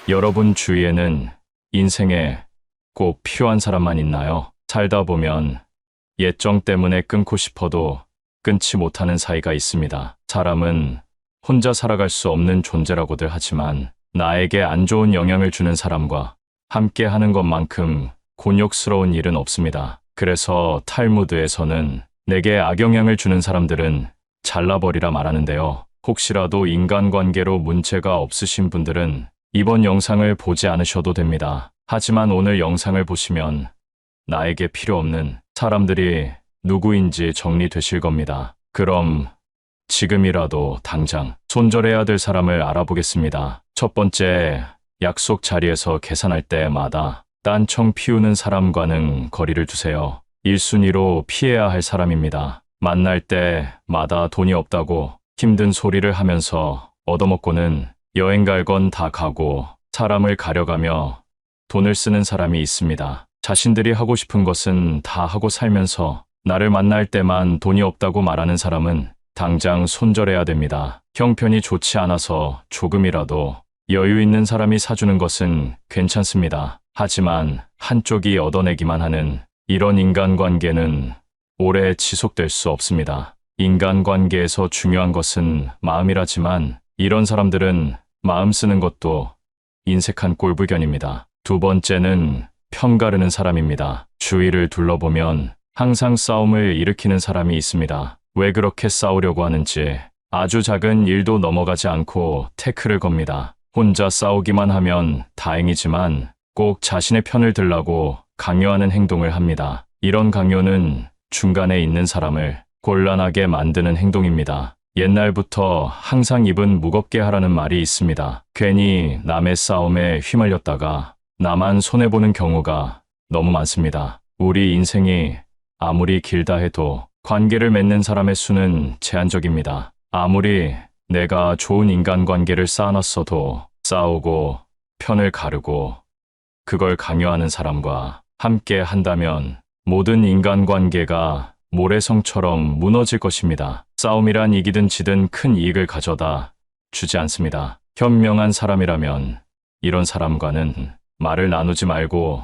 여러분 주위에는 인생에 꼭 필요한 사람만 있나요? 살다 보면 예정 때문에 끊고 싶어도 끊지 못하는 사이가 있습니다. 사람은 혼자 살아갈 수 없는 존재라고들 하지만 나에게 안 좋은 영향을 주는 사람과 함께 하는 것만큼 곤욕스러운 일은 없습니다. 그래서 탈무드에서는 내게 악영향을 주는 사람들은 잘라버리라 말하는데요. 혹시라도 인간관계로 문제가 없으신 분들은 이번 영상을 보지 않으셔도 됩니다. 하지만 오늘 영상을 보시면 나에게 필요 없는 사람들이 누구인지 정리되실 겁니다. 그럼 지금이라도 당장 손절해야 될 사람을 알아보겠습니다. 첫 번째, 약속 자리에서 계산할 때마다 딴청 피우는 사람과는 거리를 두세요. 1순위로 피해야 할 사람입니다. 만날 때마다 돈이 없다고 힘든 소리를 하면서 얻어먹고는 여행 갈 건 다 가고 사람을 가려가며 돈을 쓰는 사람이 있습니다. 자신들이 하고 싶은 것은 다 하고 살면서 나를 만날 때만 돈이 없다고 말하는 사람은 당장 손절해야 됩니다. 형편이 좋지 않아서 조금이라도 여유 있는 사람이 사주는 것은 괜찮습니다. 하지만 한쪽이 얻어내기만 하는 이런 인간관계는 오래 지속될 수 없습니다. 인간관계에서 중요한 것은 마음이라지만 이런 사람들은 마음 쓰는 것도 인색한 꼴불견입니다. 두 번째는 편가르는 사람입니다. 주위를 둘러보면 항상 싸움을 일으키는 사람이 있습니다. 왜 그렇게 싸우려고 하는지 아주 작은 일도 넘어가지 않고 태클을 겁니다. 혼자 싸우기만 하면 다행이지만 꼭 자신의 편을 들라고 강요하는 행동을 합니다. 이런 강요는 중간에 있는 사람을 곤란하게 만드는 행동입니다. 옛날부터 항상 입은 무겁게 하라는 말이 있습니다. 괜히 남의 싸움에 휘말렸다가 나만 손해보는 경우가 너무 많습니다. 우리 인생이 아무리 길다 해도 관계를 맺는 사람의 수는 제한적입니다. 아무리 내가 좋은 인간관계를 쌓아놨어도 싸우고 편을 가르고 그걸 강요하는 사람과 함께 한다면 모든 인간관계가 모래성처럼 무너질 것입니다. 싸움이란 이기든 지든 큰 이익을 가져다 주지 않습니다. 현명한 사람이라면 이런 사람과는 말을 나누지 말고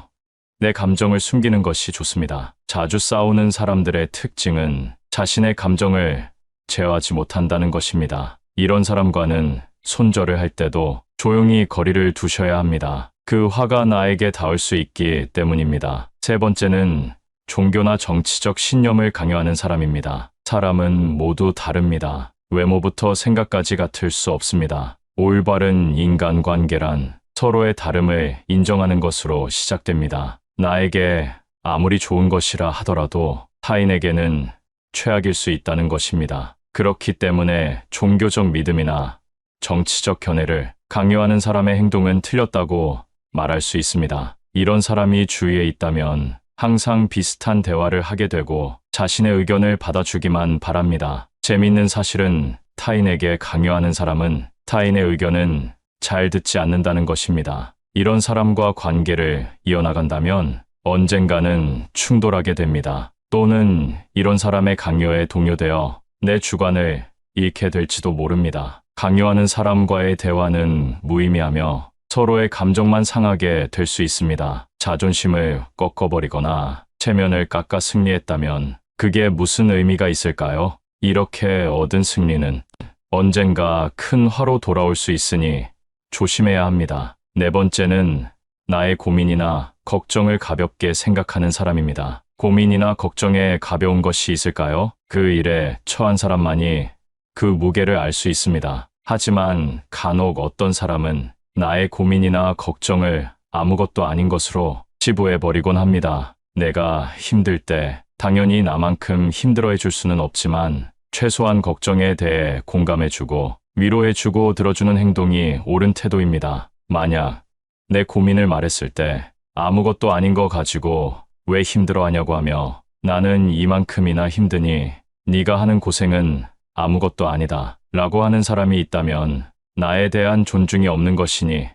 내 감정을 숨기는 것이 좋습니다. 자주 싸우는 사람들의 특징은 자신의 감정을 제어하지 못한다는 것입니다. 이런 사람과는 손절을 할 때도 조용히 거리를 두셔야 합니다. 그 화가 나에게 닿을 수 있기 때문입니다. 세 번째는 종교나 정치적 신념을 강요하는 사람입니다. 사람은 모두 다릅니다. 외모부터 생각까지 같을 수 없습니다. 올바른 인간관계란 서로의 다름을 인정하는 것으로 시작됩니다. 나에게 아무리 좋은 것이라 하더라도 타인에게는 최악일 수 있다는 것입니다. 그렇기 때문에 종교적 믿음이나 정치적 견해를 강요하는 사람의 행동은 틀렸다고 말할 수 있습니다. 이런 사람이 주위에 있다면 항상 비슷한 대화를 하게 되고 자신의 의견을 받아주기만 바랍니다. 재밌는 사실은 타인에게 강요하는 사람은 타인의 의견은 잘 듣지 않는다는 것입니다. 이런 사람과 관계를 이어나간다면 언젠가는 충돌하게 됩니다. 또는 이런 사람의 강요에 동요되어 내 주관을 잃게 될지도 모릅니다. 강요하는 사람과의 대화는 무의미하며 서로의 감정만 상하게 될 수 있습니다. 자존심을 꺾어버리거나 체면을 깎아 승리했다면 그게 무슨 의미가 있을까요? 이렇게 얻은 승리는 언젠가 큰 화로 돌아올 수 있으니 조심해야 합니다. 네 번째는 나의 고민이나 걱정을 가볍게 생각하는 사람입니다. 고민이나 걱정에 가벼운 것이 있을까요? 그 일에 처한 사람만이 그 무게를 알 수 있습니다. 하지만 간혹 어떤 사람은 나의 고민이나 걱정을 아무것도 아닌 것으로 치부해버리곤 합니다. 내가 힘들 때 당연히 나만큼 힘들어해 줄 수는 없지만 최소한 걱정에 대해 공감해주고 위로해주고 들어주는 행동이 옳은 태도입니다. 만약 내 고민을 말했을 때 아무것도 아닌 거 가지고 왜 힘들어하냐고 하며 나는 이만큼이나 힘드니 네가 하는 고생은 아무것도 아니다 라고 하는 사람이 있다면 나에 대한 존중이 없는 것이니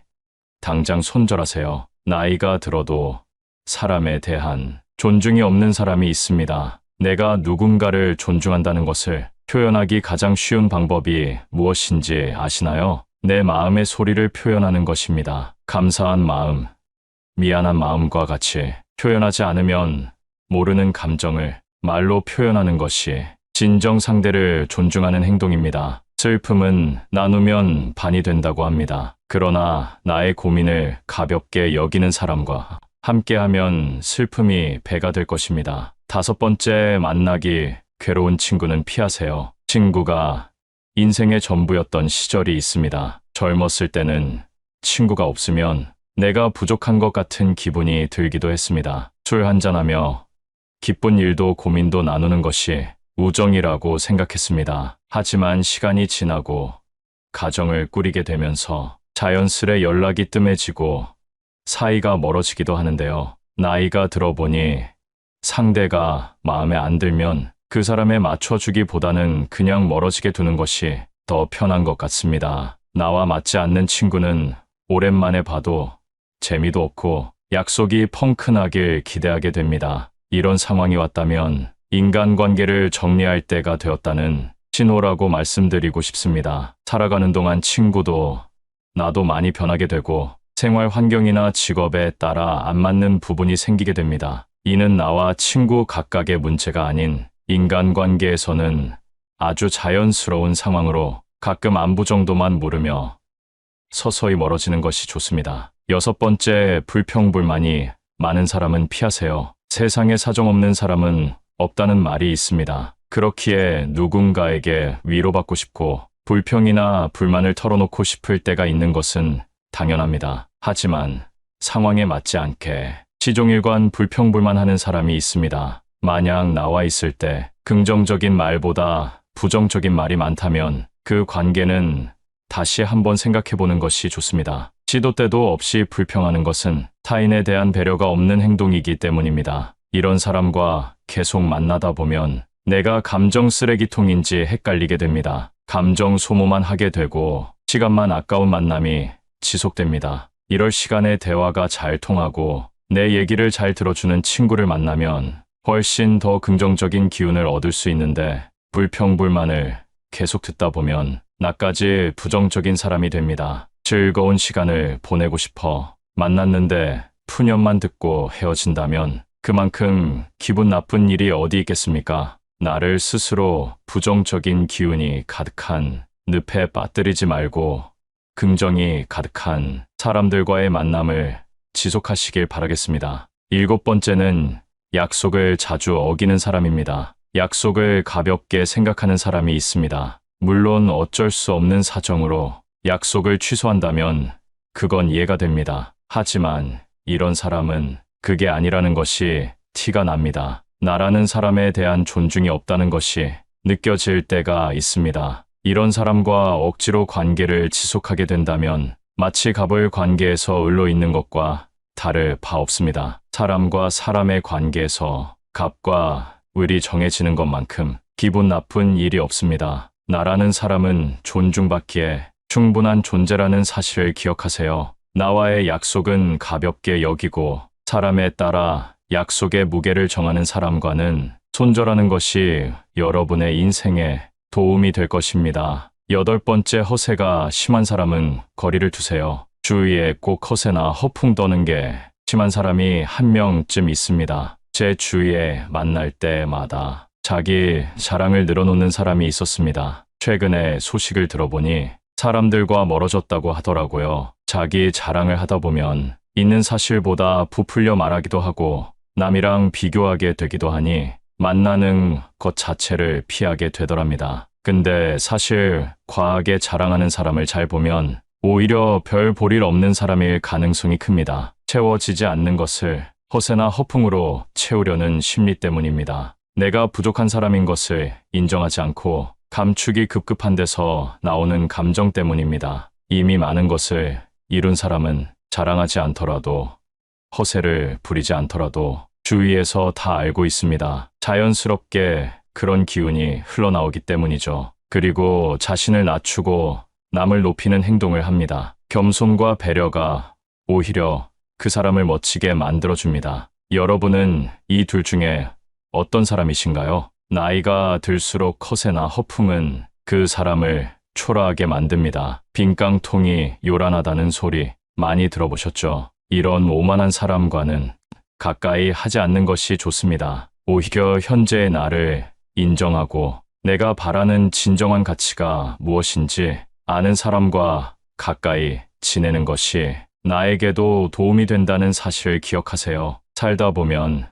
당장 손절하세요. 나이가 들어도 사람에 대한 존중이 없는 사람이 있습니다. 내가 누군가를 존중한다는 것을 표현하기 가장 쉬운 방법이 무엇인지 아시나요? 내 마음의 소리를 표현하는 것입니다. 감사한 마음, 미안한 마음과 같이 표현하지 않으면 모르는 감정을 말로 표현하는 것이 진정 상대를 존중하는 행동입니다. 슬픔은 나누면 반이 된다고 합니다. 그러나 나의 고민을 가볍게 여기는 사람과 함께하면 슬픔이 배가 될 것입니다. 5번째, 만나기 괴로운 친구는 피하세요. 친구가 인생의 전부였던 시절이 있습니다. 젊었을 때는 친구가 없으면 내가 부족한 것 같은 기분이 들기도 했습니다. 술 한잔하며 기쁜 일도 고민도 나누는 것이 우정이라고 생각했습니다. 하지만 시간이 지나고 가정을 꾸리게 되면서 자연스레 연락이 뜸해지고 사이가 멀어지기도 하는데요. 나이가 들어보니 상대가 마음에 안 들면 그 사람에 맞춰주기보다는 그냥 멀어지게 두는 것이 더 편한 것 같습니다. 나와 맞지 않는 친구는 오랜만에 봐도 재미도 없고 약속이 펑크나길 기대하게 됩니다. 이런 상황이 왔다면 인간관계를 정리할 때가 되었다는 신호라고 말씀드리고 싶습니다. 살아가는 동안 친구도 나도 많이 변하게 되고 생활 환경이나 직업에 따라 안 맞는 부분이 생기게 됩니다. 이는 나와 친구 각각의 문제가 아닌 인간관계에서는 아주 자연스러운 상황으로 가끔 안부 정도만 물으며 서서히 멀어지는 것이 좋습니다. 6번째, 불평불만이 많은 사람은 피하세요. 세상에 사정없는 사람은 없다는 말이 있습니다. 그렇기에 누군가에게 위로받고 싶고 불평이나 불만을 털어놓고 싶을 때가 있는 것은 당연합니다. 하지만 상황에 맞지 않게 시종일관 불평불만하는 사람이 있습니다. 만약 나와 있을 때 긍정적인 말보다 부정적인 말이 많다면 그 관계는 다시 한번 생각해보는 것이 좋습니다. 시도 때도 없이 불평하는 것은 타인에 대한 배려가 없는 행동이기 때문입니다. 이런 사람과 계속 만나다 보면 내가 감정 쓰레기통인지 헷갈리게 됩니다. 감정 소모만 하게 되고 시간만 아까운 만남이 지속됩니다. 이럴 시간에 대화가 잘 통하고 내 얘기를 잘 들어주는 친구를 만나면 훨씬 더 긍정적인 기운을 얻을 수 있는데 불평불만을 계속 듣다 보면 나까지 부정적인 사람이 됩니다. 즐거운 시간을 보내고 싶어 만났는데 푸념만 듣고 헤어진다면 그만큼 기분 나쁜 일이 어디 있겠습니까? 나를 스스로 부정적인 기운이 가득한 늪에 빠뜨리지 말고 긍정이 가득한 사람들과의 만남을 지속하시길 바라겠습니다. 7번째는 약속을 자주 어기는 사람입니다. 약속을 가볍게 생각하는 사람이 있습니다. 물론 어쩔 수 없는 사정으로 약속을 취소한다면 그건 이해가 됩니다. 하지만 이런 사람은 그게 아니라는 것이 티가 납니다. 나라는 사람에 대한 존중이 없다는 것이 느껴질 때가 있습니다. 이런 사람과 억지로 관계를 지속하게 된다면 마치 갑을 관계에서 을로 있는 것과 다를 바 없습니다. 사람과 사람의 관계에서 갑과 을이 정해지는 것만큼 기분 나쁜 일이 없습니다. 나라는 사람은 존중받기에 충분한 존재라는 사실을 기억하세요. 나와의 약속은 가볍게 여기고 사람에 따라 약속의 무게를 정하는 사람과는 손절하는 것이 여러분의 인생에 도움이 될 것입니다. 8번째, 허세가 심한 사람은 거리를 두세요. 주위에 꼭 허세나 허풍 떠는 게 심한 사람이 한 명쯤 있습니다. 제 주위에 만날 때마다 자기 자랑을 늘어놓는 사람이 있었습니다. 최근에 소식을 들어보니 사람들과 멀어졌다고 하더라고요. 자기 자랑을 하다 보면 있는 사실보다 부풀려 말하기도 하고 남이랑 비교하게 되기도 하니 만나는 것 자체를 피하게 되더랍니다. 근데 사실 과하게 자랑하는 사람을 잘 보면 오히려 별 볼 일 없는 사람일 가능성이 큽니다. 채워지지 않는 것을 허세나 허풍으로 채우려는 심리 때문입니다. 내가 부족한 사람인 것을 인정하지 않고 감추기 급급한 데서 나오는 감정 때문입니다. 이미 많은 것을 이룬 사람은 자랑하지 않더라도 허세를 부리지 않더라도 주위에서 다 알고 있습니다. 자연스럽게 그런 기운이 흘러나오기 때문이죠. 그리고 자신을 낮추고 남을 높이는 행동을 합니다. 겸손과 배려가 오히려 그 사람을 멋지게 만들어줍니다. 여러분은 이 둘 중에 어떤 사람이신가요? 나이가 들수록 허세나 허풍은 그 사람을 초라하게 만듭니다. 빈 깡통이 요란하다는 소리, 많이 들어보셨죠? 이런 오만한 사람과는 가까이 하지 않는 것이 좋습니다. 오히려 현재의 나를 인정하고 내가 바라는 진정한 가치가 무엇인지 아는 사람과 가까이 지내는 것이 나에게도 도움이 된다는 사실을 기억하세요. 살다 보면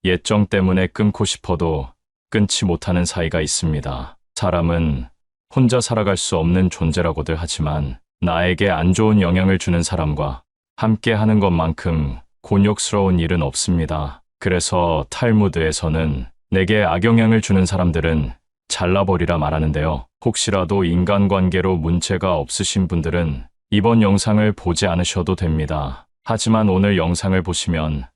예정 때문에 끊고 싶어도 끊지 못하는 사이가 있습니다. 사람은 혼자 살아갈 수 없는 존재라고들 하지만 나에게 안 좋은 영향을 주는 사람과 함께 하는 것만큼 곤욕스러운 일은 없습니다. 그래서 탈무드에서는 내게 악영향을 주는 사람들은 잘라버리라 말하는데요. 혹시라도 인간관계로 문제가 없으신 분들은 이번 영상을 보지 않으셔도 됩니다. 하지만 오늘 영상을 보시면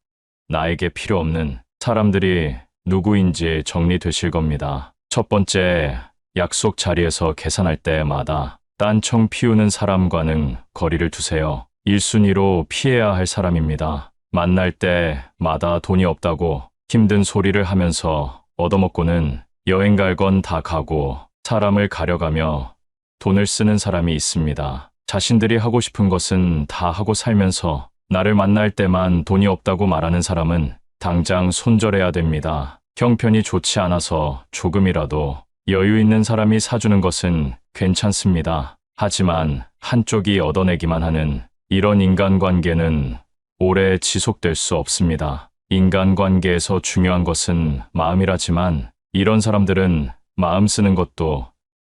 나에게 필요 없는 사람들이 누구인지 정리되실 겁니다. 첫 번째, 약속 자리에서 계산할 때마다 딴청 피우는 사람과는 거리를 두세요. 1순위로 피해야 할 사람입니다. 만날 때마다 돈이 없다고 힘든 소리를 하면서 얻어먹고는 여행 갈 건 다 가고 사람을 가려가며 돈을 쓰는 사람이 있습니다. 자신들이 하고 싶은 것은 다 하고 살면서 나를 만날 때만 돈이 없다고 말하는 사람은 당장 손절해야 됩니다. 형편이 좋지 않아서 조금이라도 여유 있는 사람이 사주는 것은 괜찮습니다. 하지만 한쪽이 얻어내기만 하는 이런 인간관계는 오래 지속될 수 없습니다. 인간관계에서 중요한 것은 마음이라지만 이런 사람들은 마음 쓰는 것도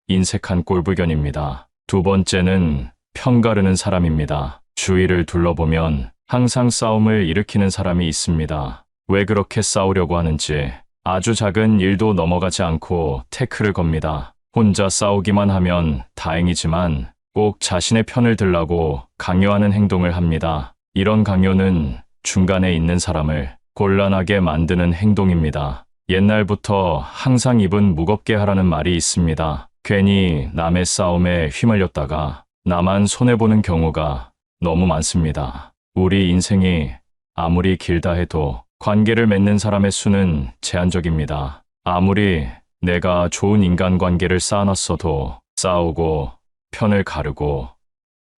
인색한 꼴불견입니다. 두 번째는 편가르는 사람입니다. 주위를 둘러보면 항상 싸움을 일으키는 사람이 있습니다. 왜 그렇게 싸우려고 하는지 아주 작은 일도 넘어가지 않고 태클을 겁니다. 혼자 싸우기만 하면 다행이지만 꼭 자신의 편을 들라고 강요하는 행동을 합니다. 이런 강요는 중간에 있는 사람을 곤란하게 만드는 행동입니다. 옛날부터 항상 입은 무겁게 하라는 말이 있습니다. 괜히 남의 싸움에 휘말렸다가 나만 손해보는 경우가 너무 많습니다. 우리 인생이 아무리 길다 해도 관계를 맺는 사람의 수는 제한적입니다. 아무리 내가 좋은 인간관계를 쌓아놨어도 싸우고 편을 가르고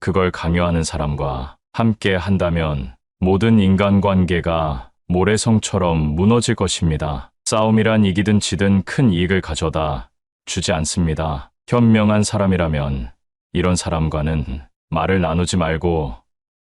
그걸 강요하는 사람과 함께 한다면 모든 인간관계가 모래성처럼 무너질 것입니다. 싸움이란 이기든 지든 큰 이익을 가져다 주지 않습니다. 현명한 사람이라면 이런 사람과는 말을 나누지 말고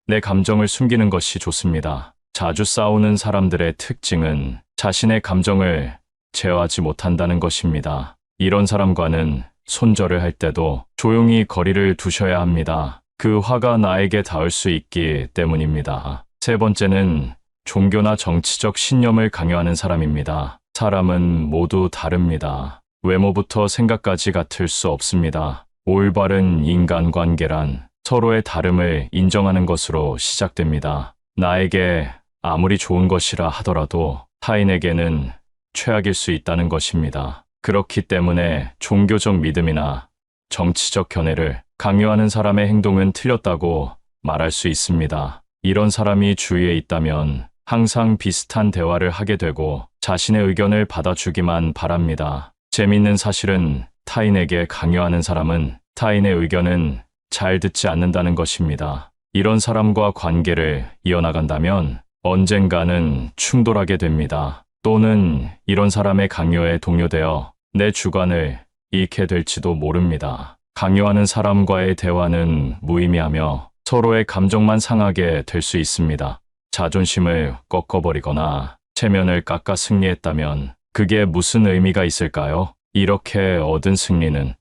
내 감정을 숨기는 것이 좋습니다. 자주 싸우는 사람들의 특징은 자신의 감정을 제어하지 못한다는 것입니다. 이런 사람과는 손절을 할 때도 조용히 거리를 두셔야 합니다. 그 화가 나에게 닿을 수 있기 때문입니다. 세 번째는 종교나 정치적 신념을 강요하는 사람입니다. 사람은 모두 다릅니다. 외모부터 생각까지 같을 수 없습니다. 올바른 인간관계란 서로의 다름을 인정하는 것으로 시작됩니다. 나에게 아무리 좋은 것이라 하더라도 타인에게는 최악일 수 있다는 것입니다. 그렇기 때문에 종교적 믿음이나 정치적 견해를 강요하는 사람의 행동은 틀렸다고 말할 수 있습니다. 이런 사람이 주위에 있다면 항상 비슷한 대화를 하게 되고 자신의 의견을 받아주기만 바랍니다. 재미있는 사실은 타인에게 강요하는 사람은 타인의 의견은 잘 듣지 않는다는 것입니다. 이런 사람과 관계를 이어나간다면 언젠가는 충돌하게 됩니다. 또는 이런 사람의 강요에 동요되어 내 주관을 잃게 될지도 모릅니다. 강요하는 사람과의 대화는 무의미하며 서로의 감정만 상하게 될 수 있습니다. 자존심을 꺾어버리거나 체면을 깎아 승리했다면 그게 무슨 의미가 있을까요? 이렇게 얻은 승리는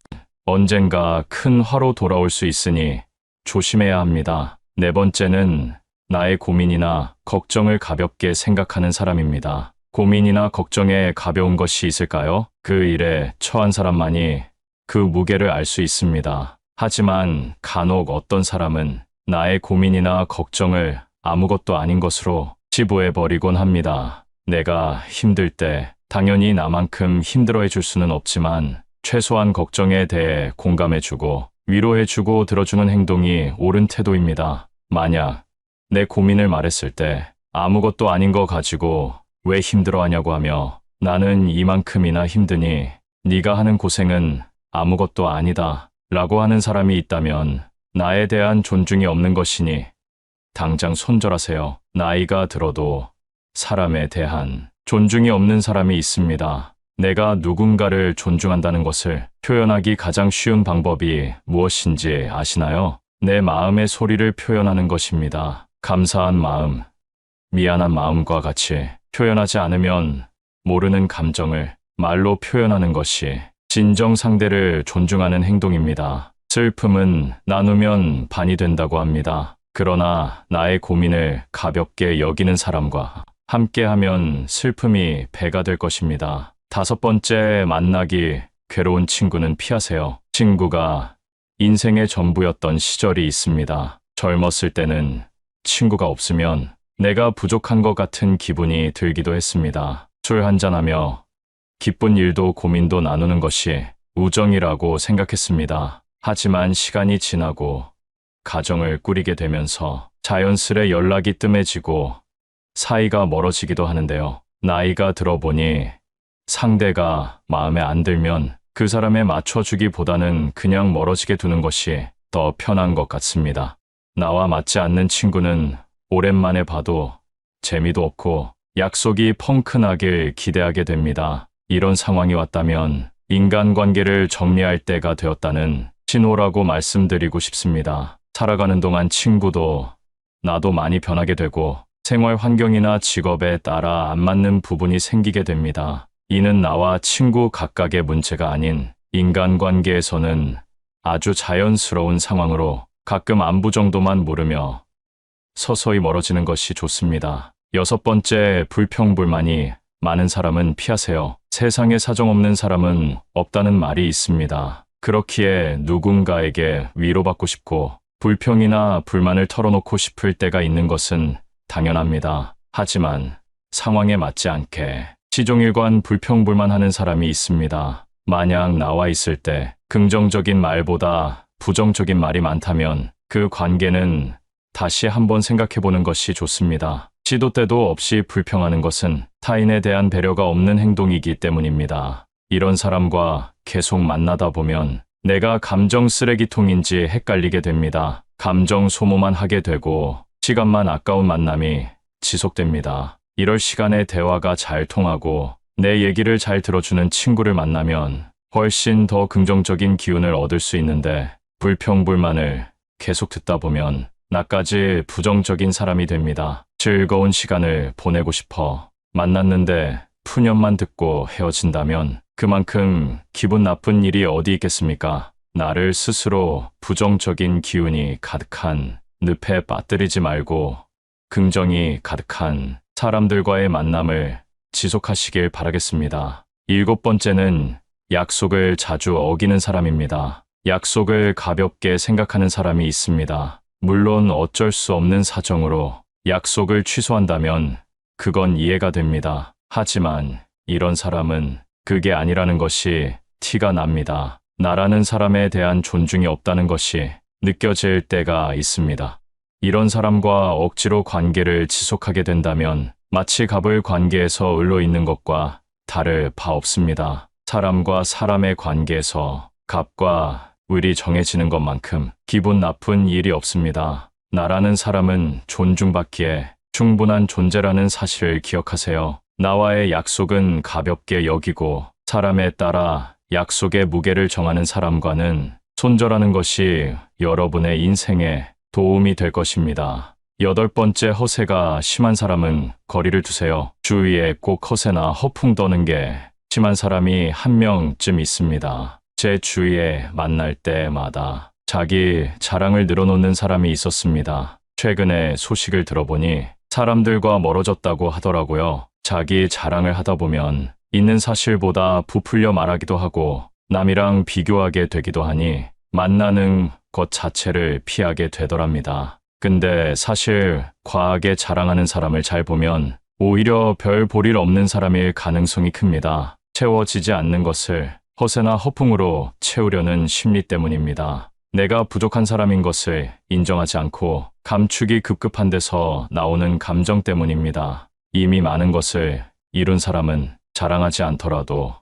언젠가 큰 화로 돌아올 수 있으니 조심해야 합니다. 네 번째는 나의 고민이나 걱정을 가볍게 생각하는 사람입니다. 고민이나 걱정에 가벼운 것이 있을까요? 그 일에 처한 사람만이 그 무게를 알 수 있습니다. 하지만 간혹 어떤 사람은 나의 고민이나 걱정을 아무것도 아닌 것으로 치부해버리곤 합니다. 내가 힘들 때 당연히 나만큼 힘들어해 줄 수는 없지만 최소한 걱정에 대해 공감해주고 위로해주고 들어주는 행동이 옳은 태도입니다. 만약 내 고민을 말했을 때 아무것도 아닌 거 가지고 왜 힘들어하냐고 하며 나는 이만큼이나 힘드니 네가 하는 고생은 아무것도 아니다 라고 하는 사람이 있다면 나에 대한 존중이 없는 것이니 당장 손절하세요. 나이가 들어도 사람에 대한 존중이 없는 사람이 있습니다. 내가 누군가를 존중한다는 것을 표현하기 가장 쉬운 방법이 무엇인지 아시나요? 내 마음의 소리를 표현하는 것입니다. 감사한 마음, 미안한 마음과 같이 표현하지 않으면 모르는 감정을 말로 표현하는 것이 진정 상대를 존중하는 행동입니다. 슬픔은 나누면 반이 된다고 합니다. 그러나 나의 고민을 가볍게 여기는 사람과 함께하면 슬픔이 배가 될 것입니다. 5번째, 만나기 괴로운 친구는 피하세요. 친구가 인생의 전부였던 시절이 있습니다. 젊었을 때는 친구가 없으면 내가 부족한 것 같은 기분이 들기도 했습니다. 술 한잔하며 기쁜 일도 고민도 나누는 것이 우정이라고 생각했습니다. 하지만 시간이 지나고 가정을 꾸리게 되면서 자연스레 연락이 뜸해지고 사이가 멀어지기도 하는데요. 나이가 들어보니 상대가 마음에 안 들면 그 사람에 맞춰주기보다는 그냥 멀어지게 두는 것이 더 편한 것 같습니다. 나와 맞지 않는 친구는 오랜만에 봐도 재미도 없고 약속이 펑크나길 기대하게 됩니다. 이런 상황이 왔다면 인간관계를 정리할 때가 되었다는 신호라고 말씀드리고 싶습니다. 살아가는 동안 친구도 나도 많이 변하게 되고 생활 환경이나 직업에 따라 안 맞는 부분이 생기게 됩니다. 이는 나와 친구 각각의 문제가 아닌 인간관계에서는 아주 자연스러운 상황으로 가끔 안부 정도만 물으며 서서히 멀어지는 것이 좋습니다. 6번째, 불평불만이 많은 사람은 피하세요. 세상에 사정없는 사람은 없다는 말이 있습니다. 그렇기에 누군가에게 위로받고 싶고 불평이나 불만을 털어놓고 싶을 때가 있는 것은 당연합니다. 하지만 상황에 맞지 않게 시종일관 불평불만하는 사람이 있습니다. 만약 나와 있을 때 긍정적인 말보다 부정적인 말이 많다면 그 관계는 다시 한번 생각해보는 것이 좋습니다. 시도 때도 없이 불평하는 것은 타인에 대한 배려가 없는 행동이기 때문입니다. 이런 사람과 계속 만나다 보면 내가 감정 쓰레기통인지 헷갈리게 됩니다. 감정 소모만 하게 되고 시간만 아까운 만남이 지속됩니다. 이럴 시간에 대화가 잘 통하고 내 얘기를 잘 들어주는 친구를 만나면 훨씬 더 긍정적인 기운을 얻을 수 있는데 불평불만을 계속 듣다 보면 나까지 부정적인 사람이 됩니다. 즐거운 시간을 보내고 싶어 만났는데 푸념만 듣고 헤어진다면 그만큼 기분 나쁜 일이 어디 있겠습니까? 나를 스스로 부정적인 기운이 가득한 늪에 빠뜨리지 말고 긍정이 가득한 사람들과의 만남을 지속하시길 바라겠습니다. 7번째는 약속을 자주 어기는 사람입니다. 약속을 가볍게 생각하는 사람이 있습니다. 물론 어쩔 수 없는 사정으로 약속을 취소한다면 그건 이해가 됩니다. 하지만 이런 사람은 그게 아니라는 것이 티가 납니다. 나라는 사람에 대한 존중이 없다는 것이 느껴질 때가 있습니다. 이런 사람과 억지로 관계를 지속하게 된다면 마치 갑을 관계에서 을로 있는 것과 다를 바 없습니다. 사람과 사람의 관계에서 갑과 을이 정해지는 것만큼 기분 나쁜 일이 없습니다. 나라는 사람은 존중받기에 충분한 존재라는 사실을 기억하세요. 나와의 약속은 가볍게 여기고 사람에 따라 약속의 무게를 정하는 사람과는 손절하는 것이 여러분의 인생에 도움이 될 것입니다. 8번째, 허세가 심한 사람은 거리를 두세요. 주위에 꼭 허세나 허풍 떠는 게 심한 사람이 한 명쯤 있습니다. 제 주위에 만날 때마다 자기 자랑을 늘어놓는 사람이 있었습니다. 최근에 소식을 들어보니 사람들과 멀어졌다고 하더라고요. 자기 자랑을 하다 보면 있는 사실보다 부풀려 말하기도 하고 남이랑 비교하게 되기도 하니 만나는 것 자체를 피하게 되더랍니다. 근데 사실 과하게 자랑하는 사람을 잘 보면 오히려 별 볼일 없는 사람일 가능성이 큽니다. 채워지지 않는 것을 허세나 허풍으로 채우려는 심리 때문입니다. 내가 부족한 사람인 것을 인정하지 않고 감추기 급급한 데서 나오는 감정 때문입니다. 이미 많은 것을 이룬 사람은 자랑하지 않더라도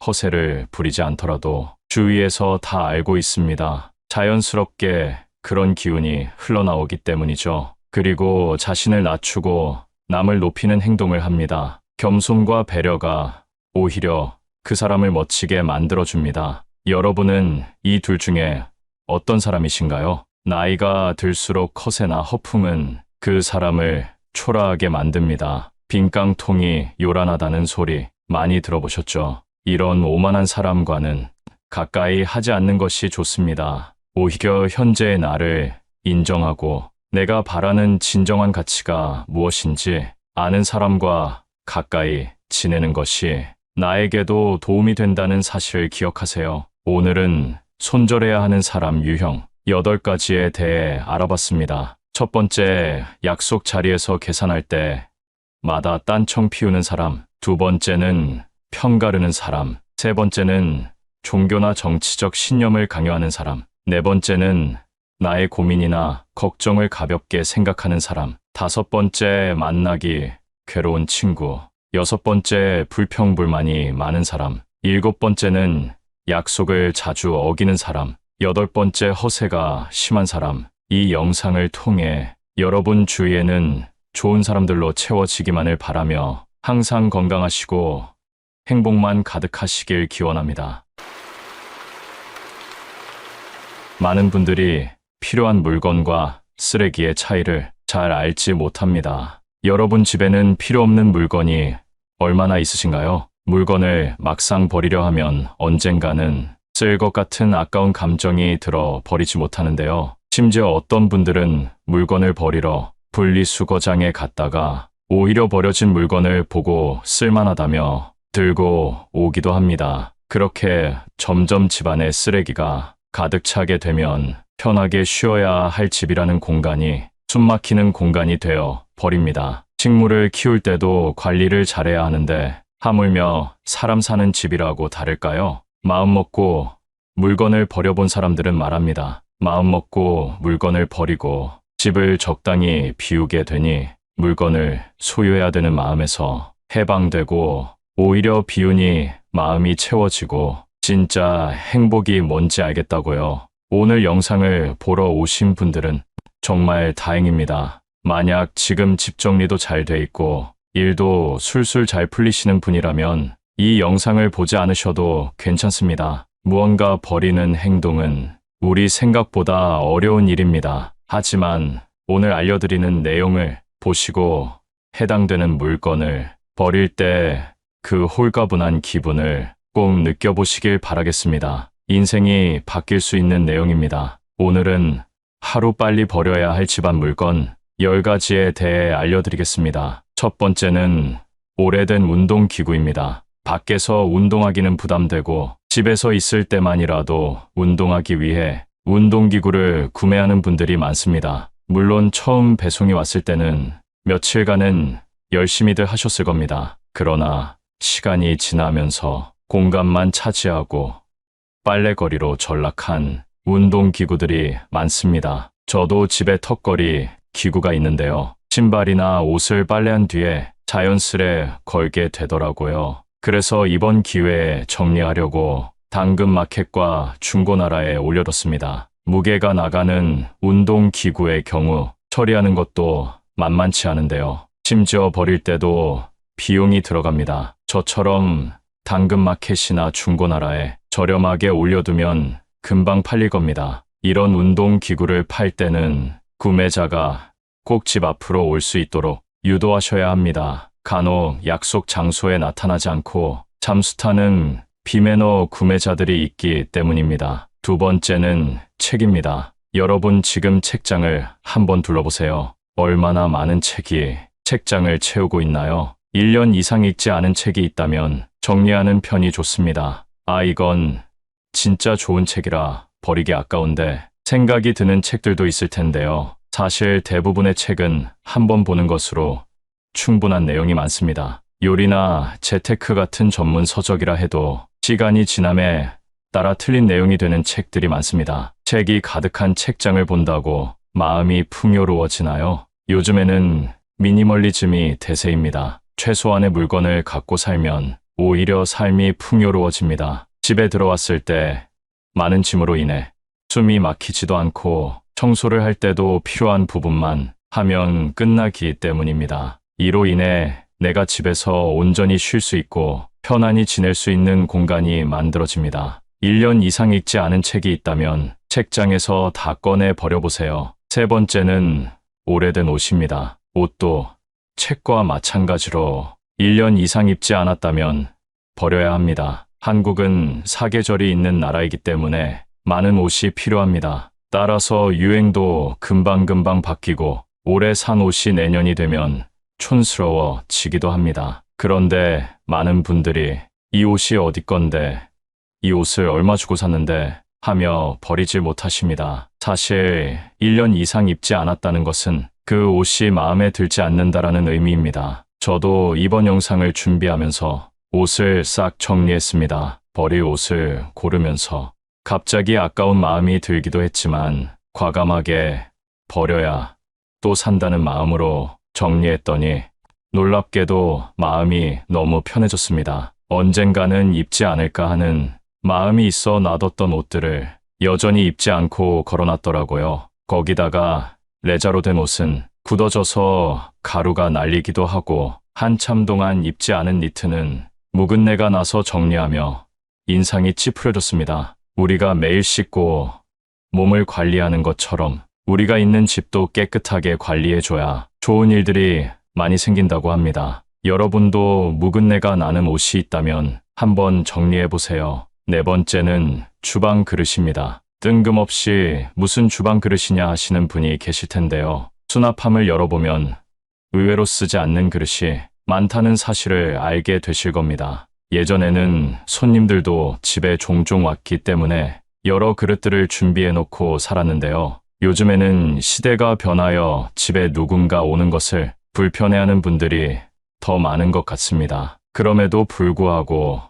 허세를 부리지 않더라도 주위에서 다 알고 있습니다. 자연스럽게 그런 기운이 흘러나오기 때문이죠. 그리고 자신을 낮추고 남을 높이는 행동을 합니다. 겸손과 배려가 오히려 그 사람을 멋지게 만들어줍니다. 여러분은 이 둘 중에 어떤 사람이신가요? 나이가 들수록 허세나 허풍은 그 사람을 초라하게 만듭니다. 빈깡통이 요란하다는 소리 많이 들어보셨죠? 이런 오만한 사람과는 가까이 하지 않는 것이 좋습니다. 오히려 현재의 나를 인정하고 내가 바라는 진정한 가치가 무엇인지 아는 사람과 가까이 지내는 것이 나에게도 도움이 된다는 사실을 기억하세요. 오늘은 손절해야 하는 사람 유형 8가지에 대해 알아봤습니다. 첫 번째, 약속 자리에서 계산할 때마다 딴청 피우는 사람. 두 번째는 편가르는 사람. 세 번째는 종교나 정치적 신념을 강요하는 사람. 네 번째는 나의 고민이나 걱정을 가볍게 생각하는 사람. 다섯 번째, 만나기 괴로운 친구. 여섯 번째, 불평불만이 많은 사람. 일곱 번째는 약속을 자주 어기는 사람. 여덟 번째, 허세가 심한 사람. 이 영상을 통해 여러분 주위에는 좋은 사람들로 채워지기만을 바라며 항상 건강하시고 행복만 가득하시길 기원합니다. 많은 분들이 필요한 물건과 쓰레기의 차이를 잘 알지 못합니다. 여러분 집에는 필요 없는 물건이 얼마나 있으신가요? 물건을 막상 버리려 하면 언젠가는 쓸 것 같은 아까운 감정이 들어 버리지 못하는데요. 심지어 어떤 분들은 물건을 버리러 분리수거장에 갔다가 오히려 버려진 물건을 보고 쓸만하다며 들고 오기도 합니다. 그렇게 점점 집안에 쓰레기가 가득 차게 되면 편하게 쉬어야 할 집이라는 공간이 숨막히는 공간이 되어 버립니다. 식물을 키울 때도 관리를 잘해야 하는데 하물며 사람 사는 집이라고 다를까요? 마음 먹고 물건을 버려본 사람들은 말합니다. 마음 먹고 물건을 버리고 집을 적당히 비우게 되니 물건을 소유해야 되는 마음에서 해방되고 오히려 비우니 마음이 채워지고 진짜 행복이 뭔지 알겠다고요. 오늘 영상을 보러 오신 분들은 정말 다행입니다. 만약 지금 집 정리도 잘 돼 있고 일도 술술 잘 풀리시는 분이라면 이 영상을 보지 않으셔도 괜찮습니다. 무언가 버리는 행동은 우리 생각보다 어려운 일입니다. 하지만 오늘 알려드리는 내용을 보시고 해당되는 물건을 버릴 때 그 홀가분한 기분을 꼭 느껴보시길 바라겠습니다. 인생이 바뀔 수 있는 내용입니다. 오늘은 하루 빨리 버려야 할 집안 물건 10가지에 대해 알려드리겠습니다. 첫 번째는 오래된 운동기구입니다. 밖에서 운동하기는 부담되고 집에서 있을 때만이라도 운동하기 위해 운동기구를 구매하는 분들이 많습니다. 물론 처음 배송이 왔을 때는 며칠간은 열심히들 하셨을 겁니다. 그러나 시간이 지나면서 공간만 차지하고 빨래거리로 전락한 운동기구들이 많습니다. 저도 집에 턱걸이 기구가 있는데요. 신발이나 옷을 빨래한 뒤에 자연스레 걸게 되더라고요. 그래서 이번 기회에 정리하려고 당근마켓과 중고나라에 올려뒀습니다. 무게가 나가는 운동기구의 경우 처리하는 것도 만만치 않은데요. 심지어 버릴 때도 비용이 들어갑니다. 저처럼 당근마켓이나 중고나라에 저렴하게 올려두면 금방 팔릴 겁니다. 이런 운동기구를 팔 때는 구매자가 꼭 집 앞으로 올 수 있도록 유도하셔야 합니다. 간혹 약속 장소에 나타나지 않고 잠수타는 비매너 구매자들이 있기 때문입니다. 두 번째는 책입니다. 여러분 지금 책장을 한번 둘러보세요. 얼마나 많은 책이 책장을 채우고 있나요? 1년 이상 읽지 않은 책이 있다면 정리하는 편이 좋습니다. 이건 진짜 좋은 책이라 버리기 아까운데 생각이 드는 책들도 있을 텐데요. 사실 대부분의 책은 한 번 보는 것으로 충분한 내용이 많습니다. 요리나 재테크 같은 전문 서적이라 해도 시간이 지남에 따라 틀린 내용이 되는 책들이 많습니다. 책이 가득한 책장을 본다고 마음이 풍요로워지나요? 요즘에는 미니멀리즘이 대세입니다. 최소한의 물건을 갖고 살면 오히려 삶이 풍요로워집니다. 집에 들어왔을 때 많은 짐으로 인해 숨이 막히지도 않고 청소를 할 때도 필요한 부분만 하면 끝나기 때문입니다. 이로 인해 내가 집에서 온전히 쉴 수 있고 편안히 지낼 수 있는 공간이 만들어집니다. 1년 이상 읽지 않은 책이 있다면 책장에서 다 꺼내 버려보세요. 세 번째는 오래된 옷입니다. 옷도 책과 마찬가지로 1년 이상 입지 않았다면 버려야 합니다. 한국은 사계절이 있는 나라이기 때문에 많은 옷이 필요합니다. 따라서 유행도 금방금방 바뀌고 올해 산 옷이 내년이 되면 촌스러워지기도 합니다. 그런데 많은 분들이 이 옷이 어디 건데, 이 옷을 얼마 주고 샀는데 하며 버리지 못하십니다. 사실 1년 이상 입지 않았다는 것은 그 옷이 마음에 들지 않는다라는 의미입니다. 저도 이번 영상을 준비하면서 옷을 싹 정리했습니다. 버릴 옷을 고르면서 갑자기 아까운 마음이 들기도 했지만 과감하게 버려야 또 산다는 마음으로 정리했더니 놀랍게도 마음이 너무 편해졌습니다. 언젠가는 입지 않을까 하는 마음이 있어 놔뒀던 옷들을 여전히 입지 않고 걸어놨더라고요. 거기다가 레자로 된 옷은 굳어져서 가루가 날리기도 하고 한참 동안 입지 않은 니트는 묵은 내가 나서 정리하며 인상이 찌푸려졌습니다. 우리가 매일 씻고 몸을 관리하는 것처럼 우리가 있는 집도 깨끗하게 관리해줘야 좋은 일들이 많이 생긴다고 합니다. 여러분도 묵은 내가 나는 옷이 있다면 한번 정리해보세요. 네 번째는 주방 그릇입니다. 뜬금없이 무슨 주방 그릇이냐 하시는 분이 계실 텐데요. 수납함을 열어보면 의외로 쓰지 않는 그릇이 많다는 사실을 알게 되실 겁니다. 예전에는 손님들도 집에 종종 왔기 때문에 여러 그릇들을 준비해놓고 살았는데요. 요즘에는 시대가 변하여 집에 누군가 오는 것을 불편해하는 분들이 더 많은 것 같습니다. 그럼에도 불구하고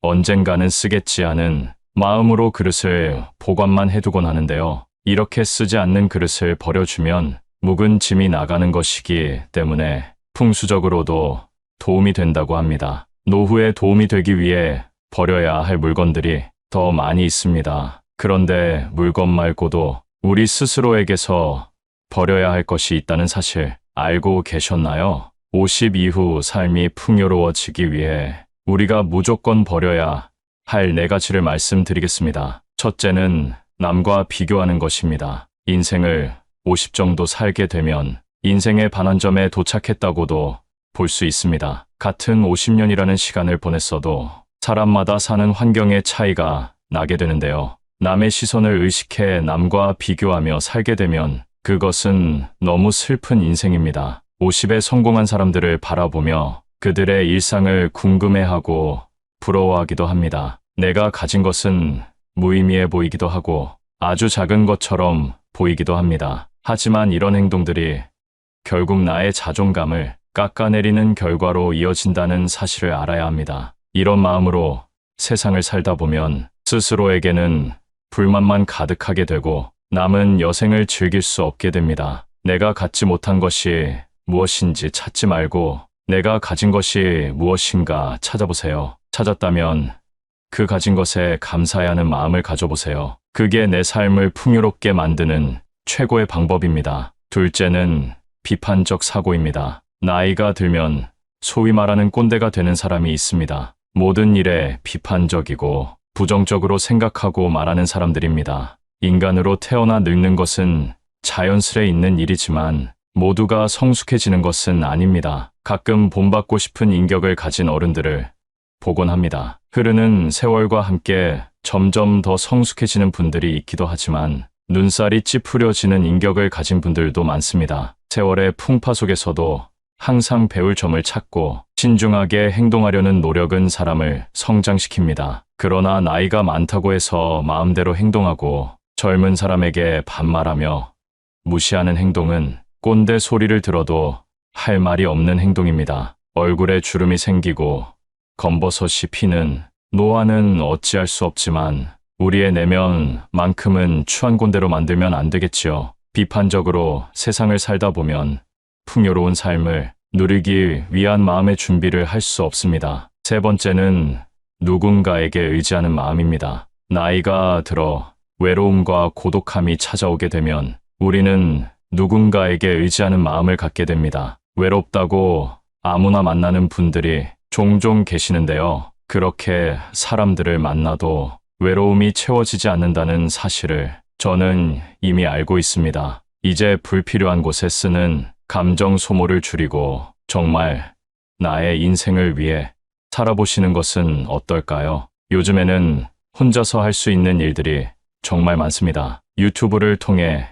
언젠가는 쓰겠지 하는 마음으로 그릇을 보관만 해두곤 하는데요. 이렇게 쓰지 않는 그릇을 버려주면 묵은 짐이 나가는 것이기 때문에 풍수적으로도 도움이 된다고 합니다. 노후에 도움이 되기 위해 버려야 할 물건들이 더 많이 있습니다. 그런데 물건 말고도 우리 스스로에게서 버려야 할 것이 있다는 사실 알고 계셨나요? 50 이후 삶이 풍요로워지기 위해 우리가 무조건 버려야 할 4가지를 말씀드리겠습니다. 첫째는 남과 비교하는 것입니다. 인생을 50 정도 살게 되면 인생의 반환점에 도착했다고도 볼 수 있습니다. 같은 50년이라는 시간을 보냈어도 사람마다 사는 환경의 차이가 나게 되는데요. 남의 시선을 의식해 남과 비교하며 살게 되면 그것은 너무 슬픈 인생입니다. 50에 성공한 사람들을 바라보며 그들의 일상을 궁금해하고 부러워하기도 합니다. 내가 가진 것은 무의미해 보이기도 하고 아주 작은 것처럼 보이기도 합니다. 하지만 이런 행동들이 결국 나의 자존감을 깎아내리는 결과로 이어진다는 사실을 알아야 합니다. 이런 마음으로 세상을 살다 보면 스스로에게는 불만만 가득하게 되고 남은 여생을 즐길 수 없게 됩니다. 내가 갖지 못한 것이 무엇인지 찾지 말고 내가 가진 것이 무엇인가 찾아보세요. 찾았다면 그 가진 것에 감사해야 하는 마음을 가져보세요. 그게 내 삶을 풍요롭게 만드는 최고의 방법입니다. 둘째는 비판적 사고입니다. 나이가 들면 소위 말하는 꼰대가 되는 사람이 있습니다. 모든 일에 비판적이고 부정적으로 생각하고 말하는 사람들입니다. 인간으로 태어나 늙는 것은 자연스레 있는 일이지만 모두가 성숙해지는 것은 아닙니다. 가끔 본받고 싶은 인격을 가진 어른들을 보곤 합니다. 흐르는 세월과 함께 점점 더 성숙해지는 분들이 있기도 하지만 눈살이 찌푸려지는 인격을 가진 분들도 많습니다. 세월의 풍파 속에서도 항상 배울 점을 찾고 신중하게 행동하려는 노력은 사람을 성장시킵니다. 그러나 나이가 많다고 해서 마음대로 행동하고 젊은 사람에게 반말하며 무시하는 행동은 꼰대 소리를 들어도 할 말이 없는 행동입니다. 얼굴에 주름이 생기고 검버섯이 피는 노화는 어찌할 수 없지만 우리의 내면만큼은 추한 꼰대로 만들면 안 되겠지요. 비판적으로 세상을 살다 보면 풍요로운 삶을 누리기 위한 마음의 준비를 할 수 없습니다. 세 번째는 누군가에게 의지하는 마음입니다. 나이가 들어 외로움과 고독함이 찾아오게 되면 우리는 누군가에게 의지하는 마음을 갖게 됩니다. 외롭다고 아무나 만나는 분들이 종종 계시는데요. 그렇게 사람들을 만나도 외로움이 채워지지 않는다는 사실을 저는 이미 알고 있습니다. 이제 불필요한 곳에 쓰는 감정 소모를 줄이고 정말 나의 인생을 위해 살아보시는 것은 어떨까요? 요즘에는 혼자서 할 수 있는 일들이 정말 많습니다. 유튜브를 통해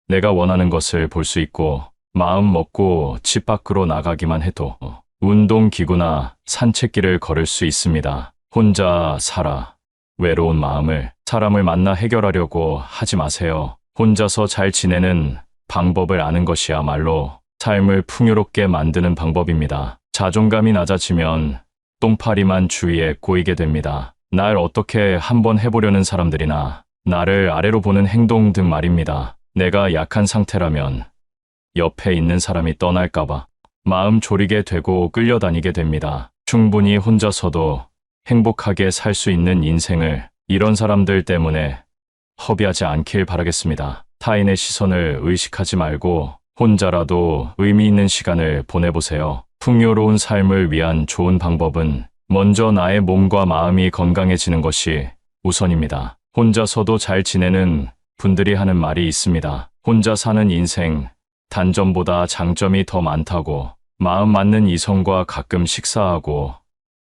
내가 원하는 것을 볼 수 있고 마음 먹고 집 밖으로 나가기만 해도 운동기구나 산책길을 걸을 수 있습니다. 혼자 살아. 외로운 마음을 사람을 만나 해결하려고 하지 마세요. 혼자서 잘 지내는 방법을 아는 것이야말로 삶을 풍요롭게 만드는 방법입니다. 자존감이 낮아지면 똥파리만 주위에 꼬이게 됩니다. 날 어떻게 한번 해보려는 사람들이나 나를 아래로 보는 행동 등 말입니다. 내가 약한 상태라면 옆에 있는 사람이 떠날까봐 마음 졸이게 되고 끌려다니게 됩니다. 충분히 혼자서도 행복하게 살 수 있는 인생을 이런 사람들 때문에 허비하지 않길 바라겠습니다. 타인의 시선을 의식하지 말고 혼자라도 의미 있는 시간을 보내보세요. 풍요로운 삶을 위한 좋은 방법은 먼저 나의 몸과 마음이 건강해지는 것이 우선입니다. 혼자서도 잘 지내는 분들이 하는 말이 있습니다. 혼자 사는 인생, 단점보다 장점이 더 많다고. 마음 맞는 이성과 가끔 식사하고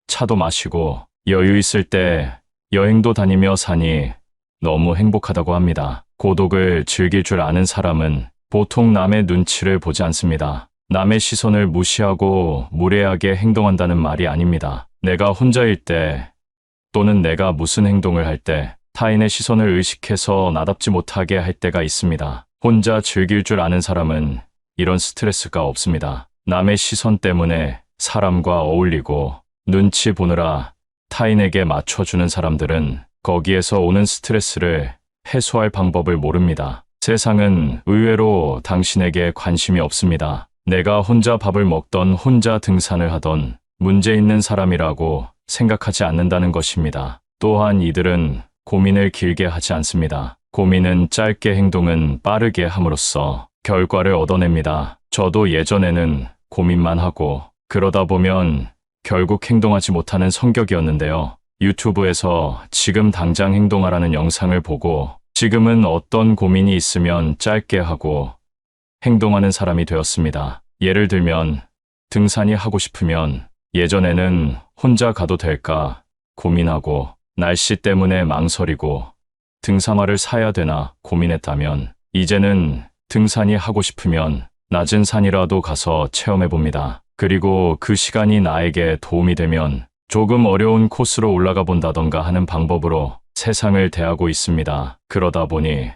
차도 마시고 여유 있을 때 여행도 다니며 사니 너무 행복하다고 합니다. 고독을 즐길 줄 아는 사람은 보통 남의 눈치를 보지 않습니다. 남의 시선을 무시하고 무례하게 행동한다는 말이 아닙니다. 내가 혼자일 때 또는 내가 무슨 행동을 할 때 타인의 시선을 의식해서 나답지 못하게 할 때가 있습니다. 혼자 즐길 줄 아는 사람은 이런 스트레스가 없습니다. 남의 시선 때문에 사람과 어울리고 눈치 보느라 타인에게 맞춰주는 사람들은 거기에서 오는 스트레스를 해소할 방법을 모릅니다. 세상은 의외로 당신에게 관심이 없습니다. 내가 혼자 밥을 먹던 혼자 등산을 하던 문제 있는 사람이라고 생각하지 않는다는 것입니다. 또한 이들은 고민을 길게 하지 않습니다. 고민은 짧게 행동은 빠르게 함으로써 결과를 얻어냅니다. 저도 예전에는 고민만 하고 그러다 보면 결국 행동하지 못하는 성격이었는데요. 유튜브에서 지금 당장 행동하라는 영상을 보고 지금은 어떤 고민이 있으면 짧게 하고 행동하는 사람이 되었습니다. 예를 들면 등산이 하고 싶으면 예전에는 혼자 가도 될까 고민하고 날씨 때문에 망설이고 등산화를 사야 되나 고민했다면 이제는 등산이 하고 싶으면 낮은 산이라도 가서 체험해 봅니다. 그리고 그 시간이 나에게 도움이 되면 조금 어려운 코스로 올라가 본다던가 하는 방법으로 세상을 대하고 있습니다. 그러다 보니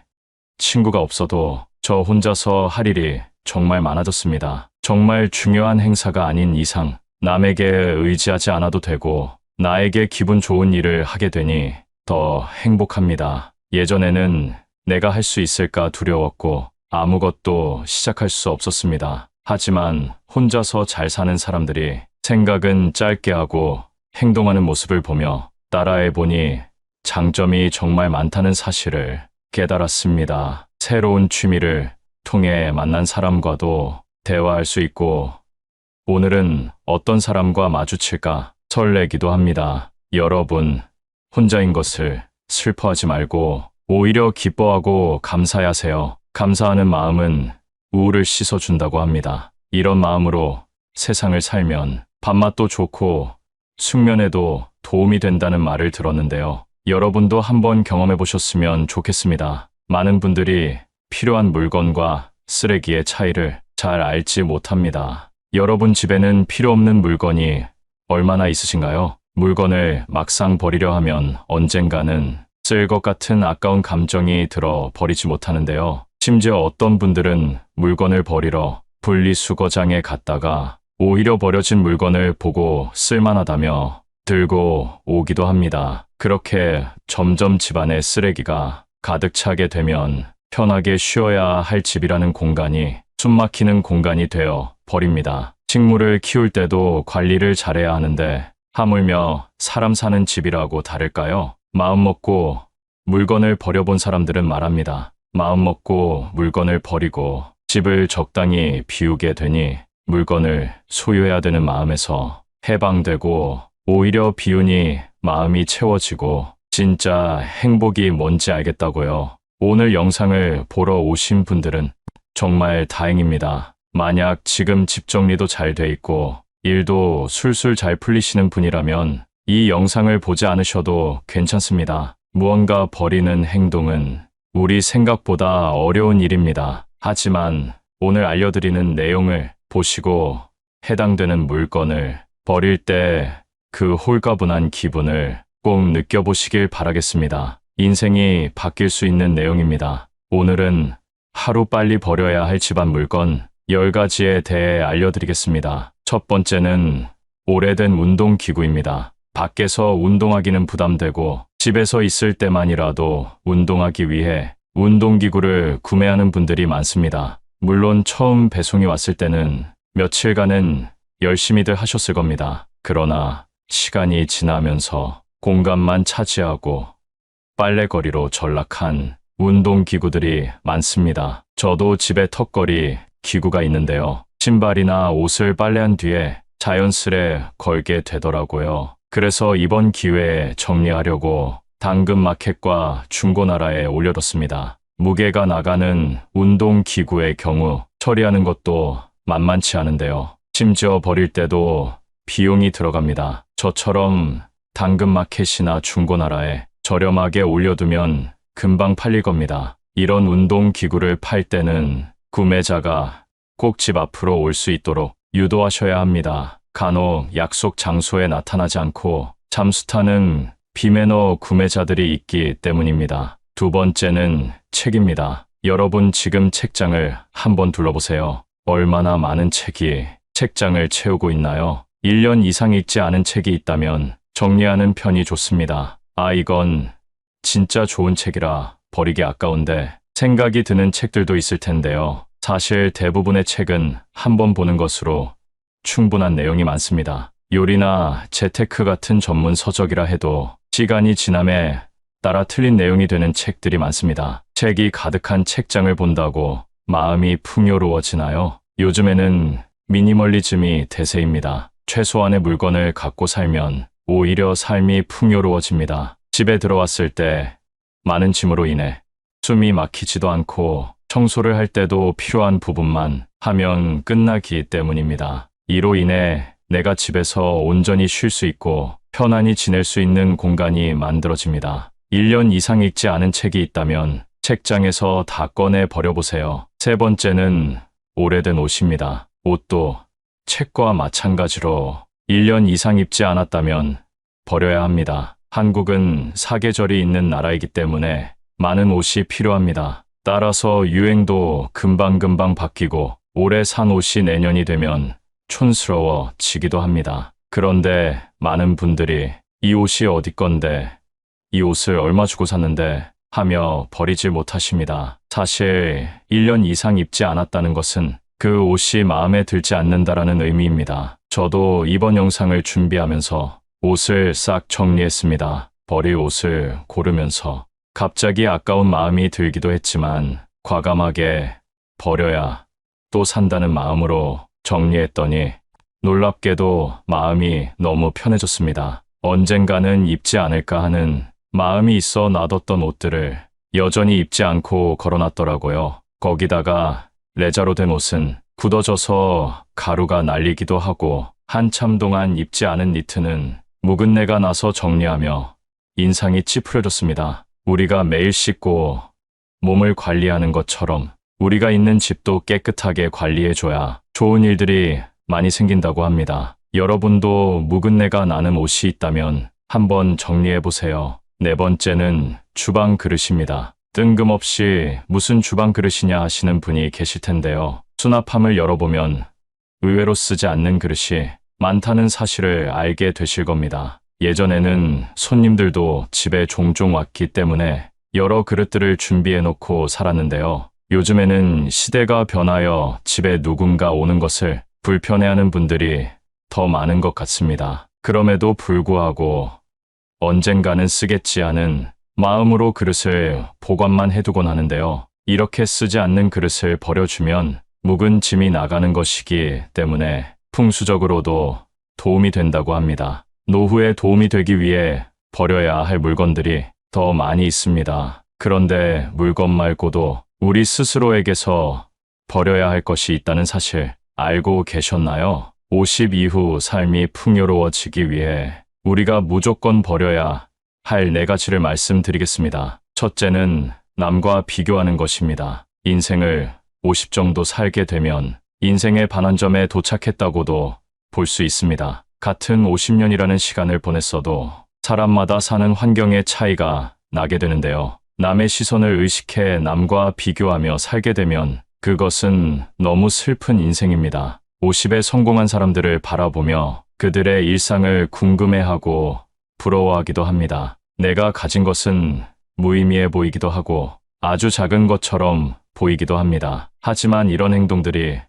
친구가 없어도 저 혼자서 할 일이 정말 많아졌습니다. 정말 중요한 행사가 아닌 이상 남에게 의지하지 않아도 되고 나에게 기분 좋은 일을 하게 되니 더 행복합니다. 예전에는 내가 할 수 있을까 두려웠고 아무것도 시작할 수 없었습니다. 하지만 혼자서 잘 사는 사람들이 생각은 짧게 하고 행동하는 모습을 보며 따라해 보니 장점이 정말 많다는 사실을 깨달았습니다. 새로운 취미를 통해 만난 사람과도 대화할 수 있고 오늘은 어떤 사람과 마주칠까 설레기도 합니다. 여러분, 혼자인 것을 슬퍼하지 말고 오히려 기뻐하고 감사하세요. 감사하는 마음은 우울을 씻어준다고 합니다. 이런 마음으로 세상을 살면 밥맛도 좋고 숙면에도 도움이 된다는 말을 들었는데요. 여러분도 한번 경험해 보셨으면 좋겠습니다. 많은 분들이 필요한 물건과 쓰레기의 차이를 잘 알지 못합니다. 여러분 집에는 필요 없는 물건이 얼마나 있으신가요? 물건을 막상 버리려 하면 언젠가는 쓸 것 같은 아까운 감정이 들어 버리지 못하는데요. 심지어 어떤 분들은 물건을 버리러 분리수거장에 갔다가 오히려 버려진 물건을 보고 쓸만하다며 들고 오기도 합니다. 그렇게 점점 집안에 쓰레기가 가득 차게 되면 편하게 쉬어야 할 집이라는 공간이 숨막히는 공간이 되어 버립니다. 식물을 키울 때도 관리를 잘해야 하는데 하물며 사람 사는 집이라고 다를까요? 마음 먹고 물건을 버려본 사람들은 말합니다. 마음 먹고 물건을 버리고 집을 적당히 비우게 되니 물건을 소유해야 되는 마음에서 해방되고 오히려 비우니 마음이 채워지고 진짜 행복이 뭔지 알겠다고요. 오늘 영상을 보러 오신 분들은 정말 다행입니다. 만약 지금 집 정리도 잘 돼 있고 일도 술술 잘 풀리시는 분이라면 이 영상을 보지 않으셔도 괜찮습니다. 무언가 버리는 행동은 우리 생각보다 어려운 일입니다. 하지만 오늘 알려드리는 내용을 보시고 해당되는 물건을 버릴 때 그 홀가분한 기분을 꼭 느껴보시길 바라겠습니다. 인생이 바뀔 수 있는 내용입니다. 오늘은 하루 빨리 버려야 할 집안 물건 10가지에 대해 알려드리겠습니다. 첫 번째는 오래된 운동기구입니다. 밖에서 운동하기는 부담되고 집에서 있을 때만이라도 운동하기 위해 운동기구를 구매하는 분들이 많습니다. 물론 처음 배송이 왔을 때는 며칠간은 열심히들 하셨을 겁니다. 그러나 시간이 지나면서 공간만 차지하고 빨래거리로 전락한 운동기구들이 많습니다. 저도 집에 턱걸이 기구가 있는데요. 신발이나 옷을 빨래한 뒤에 자연스레 걸게 되더라고요. 그래서 이번 기회에 정리하려고 당근마켓과 중고나라에 올려뒀습니다. 무게가 나가는 운동기구의 경우 처리하는 것도 만만치 않은데요. 심지어 버릴 때도 비용이 들어갑니다. 저처럼 당근마켓이나 중고나라에 저렴하게 올려두면 금방 팔릴 겁니다. 이런 운동기구를 팔 때는 구매자가 꼭 집 앞으로 올 수 있도록 유도하셔야 합니다. 간혹 약속 장소에 나타나지 않고 잠수 타는 비매너 구매자들이 있기 때문입니다. 두 번째는 책입니다. 여러분 지금 책장을 한번 둘러보세요. 얼마나 많은 책이 책장을 채우고 있나요? 1년 이상 읽지 않은 책이 있다면 정리하는 편이 좋습니다. 이건 진짜 좋은 책이라 버리기 아까운데 생각이 드는 책들도 있을 텐데요. 사실 대부분의 책은 한 번 보는 것으로 충분한 내용이 많습니다. 요리나 재테크 같은 전문 서적이라 해도 시간이 지남에 따라 틀린 내용이 되는 책들이 많습니다. 책이 가득한 책장을 본다고 마음이 풍요로워지나요? 요즘에는 미니멀리즘이 대세입니다. 최소한의 물건을 갖고 살면 오히려 삶이 풍요로워집니다. 집에 들어왔을 때 많은 짐으로 인해 숨이 막히지도 않고 청소를 할 때도 필요한 부분만 하면 끝나기 때문입니다. 이로 인해 내가 집에서 온전히 쉴 수 있고 편안히 지낼 수 있는 공간이 만들어집니다. 1년 이상 읽지 않은 책이 있다면 책장에서 다 꺼내 버려보세요. 세 번째는 오래된 옷입니다. 옷도 책과 마찬가지로 1년 이상 입지 않았다면 버려야 합니다. 한국은 사계절이 있는 나라이기 때문에 많은 옷이 필요합니다. 따라서 유행도 금방금방 바뀌고 올해 산 옷이 내년이 되면 촌스러워지기도 합니다. 그런데 많은 분들이 이 옷이 어디 건데, 이 옷을 얼마 주고 샀는데 하며 버리지 못하십니다. 사실 1년 이상 입지 않았다는 것은 그 옷이 마음에 들지 않는다라는 의미입니다. 저도 이번 영상을 준비하면서 옷을 싹 정리했습니다. 버릴 옷을 고르면서 갑자기 아까운 마음이 들기도 했지만 과감하게 버려야 또 산다는 마음으로 정리했더니 놀랍게도 마음이 너무 편해졌습니다. 언젠가는 입지 않을까 하는 마음이 있어 놔뒀던 옷들을 여전히 입지 않고 걸어놨더라고요. 거기다가 레자로 된 옷은 굳어져서 가루가 날리기도 하고 한참 동안 입지 않은 니트는 묵은내가 나서 정리하며 인상이 찌푸려졌습니다. 우리가 매일 씻고 몸을 관리하는 것처럼 우리가 있는 집도 깨끗하게 관리해줘야 좋은 일들이 많이 생긴다고 합니다. 여러분도 묵은내가 나는 옷이 있다면 한번 정리해보세요. 네 번째는 주방 그릇입니다. 뜬금없이 무슨 주방 그릇이냐 하시는 분이 계실 텐데요. 수납함을 열어보면 의외로 쓰지 않는 그릇이 많다는 사실을 알게 되실 겁니다. 예전에는 손님들도 집에 종종 왔기 때문에 여러 그릇들을 준비해놓고 살았는데요. 요즘에는 시대가 변하여 집에 누군가 오는 것을 불편해하는 분들이 더 많은 것 같습니다. 그럼에도 불구하고 언젠가는 쓰겠지 하는 마음으로 그릇을 보관만 해두곤 하는데요. 이렇게 쓰지 않는 그릇을 버려주면 묵은 짐이 나가는 것이기 때문에 풍수적으로도 도움이 된다고 합니다. 노후에 도움이 되기 위해 버려야 할 물건들이 더 많이 있습니다. 그런데 물건 말고도 우리 스스로에게서 버려야 할 것이 있다는 사실 알고 계셨나요? 50 이후 삶이 풍요로워지기 위해 우리가 무조건 버려야 할 4가지를 말씀드리겠습니다. 첫째는 남과 비교하는 것입니다. 인생을 50 정도 살게 되면 인생의 반환점에 도착했다고도 볼 수 있습니다. 같은 50년이라는 시간을 보냈어도 사람마다 사는 환경의 차이가 나게 되는데요. 남의 시선을 의식해 남과 비교하며 살게 되면 그것은 너무 슬픈 인생입니다. 50에 성공한 사람들을 바라보며 그들의 일상을 궁금해하고 부러워하기도 합니다. 내가 가진 것은 무의미해 보이기도 하고 아주 작은 것처럼 보이기도 합니다. 하지만 이런 행동들이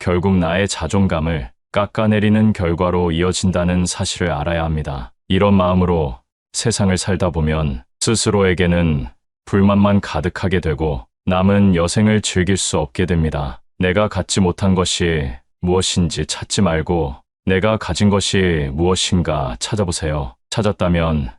결국 나의 자존감을 깎아내리는 결과로 이어진다는 사실을 알아야 합니다. 이런 마음으로 세상을 살다 보면 스스로에게는 불만만 가득하게 되고 남은 여생을 즐길 수 없게 됩니다. 내가 갖지 못한 것이 무엇인지 찾지 말고 내가 가진 것이 무엇인가 찾아보세요. 찾았다면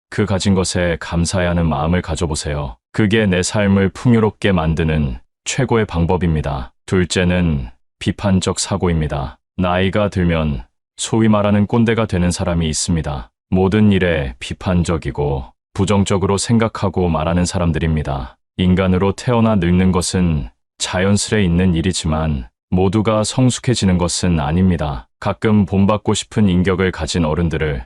그 가진 것에 감사해야 하는 마음을 가져보세요. 그게 내 삶을 풍요롭게 만드는 최고의 방법입니다. 둘째는 비판적 사고입니다. 나이가 들면 소위 말하는 꼰대가 되는 사람이 있습니다. 모든 일에 비판적이고 부정적으로 생각하고 말하는 사람들입니다. 인간으로 태어나 늙는 것은 자연스레 있는 일이지만 모두가 성숙해지는 것은 아닙니다. 가끔 본받고 싶은 인격을 가진 어른들을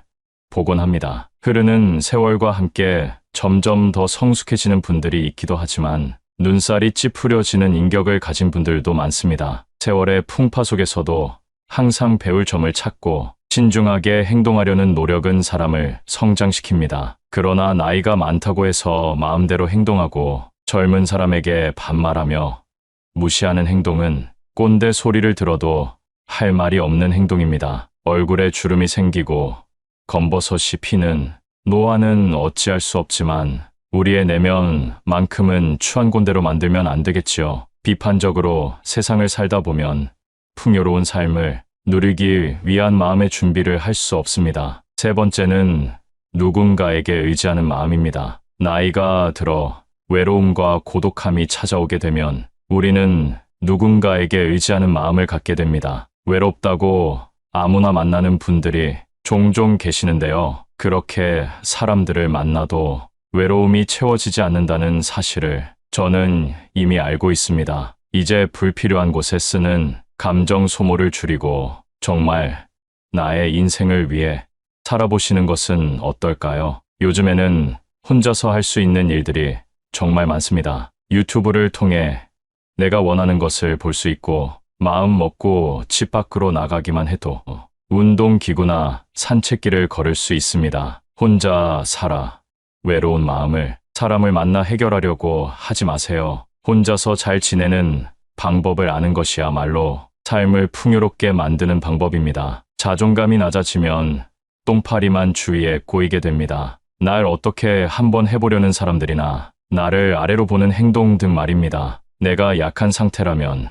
보곤 합니다. 흐르는 세월과 함께 점점 더 성숙해지는 분들이 있기도 하지만 눈살이 찌푸려지는 인격을 가진 분들도 많습니다. 세월의 풍파 속에서도 항상 배울 점을 찾고 신중하게 행동하려는 노력은 사람을 성장시킵니다. 그러나 나이가 많다고 해서 마음대로 행동하고 젊은 사람에게 반말하며 무시하는 행동은 꼰대 소리를 들어도 할 말이 없는 행동입니다. 얼굴에 주름이 생기고 검버섯이 피는 노화는 어찌할 수 없지만 우리의 내면만큼은 추한 꼰대로 만들면 안 되겠지요. 비판적으로 세상을 살다 보면 풍요로운 삶을 누리기 위한 마음의 준비를 할 수 없습니다. 세 번째는 누군가에게 의지하는 마음입니다. 나이가 들어 외로움과 고독함이 찾아오게 되면 우리는 누군가에게 의지하는 마음을 갖게 됩니다. 외롭다고 아무나 만나는 분들이 종종 계시는데요. 그렇게 사람들을 만나도 외로움이 채워지지 않는다는 사실을 저는 이미 알고 있습니다. 이제 불필요한 곳에 쓰는 감정 소모를 줄이고 정말 나의 인생을 위해 살아보시는 것은 어떨까요? 요즘에는 혼자서 할 수 있는 일들이 정말 많습니다. 유튜브를 통해 내가 원하는 것을 볼 수 있고 마음 먹고 집 밖으로 나가기만 해도 운동기구나 산책길을 걸을 수 있습니다. 혼자 살아 외로운 마음을 사람을 만나 해결하려고 하지 마세요. 혼자서 잘 지내는 방법을 아는 것이야말로 삶을 풍요롭게 만드는 방법입니다. 자존감이 낮아지면 똥파리만 주위에 꼬이게 됩니다. 날 어떻게 한번 해보려는 사람들이나 나를 아래로 보는 행동 등 말입니다. 내가 약한 상태라면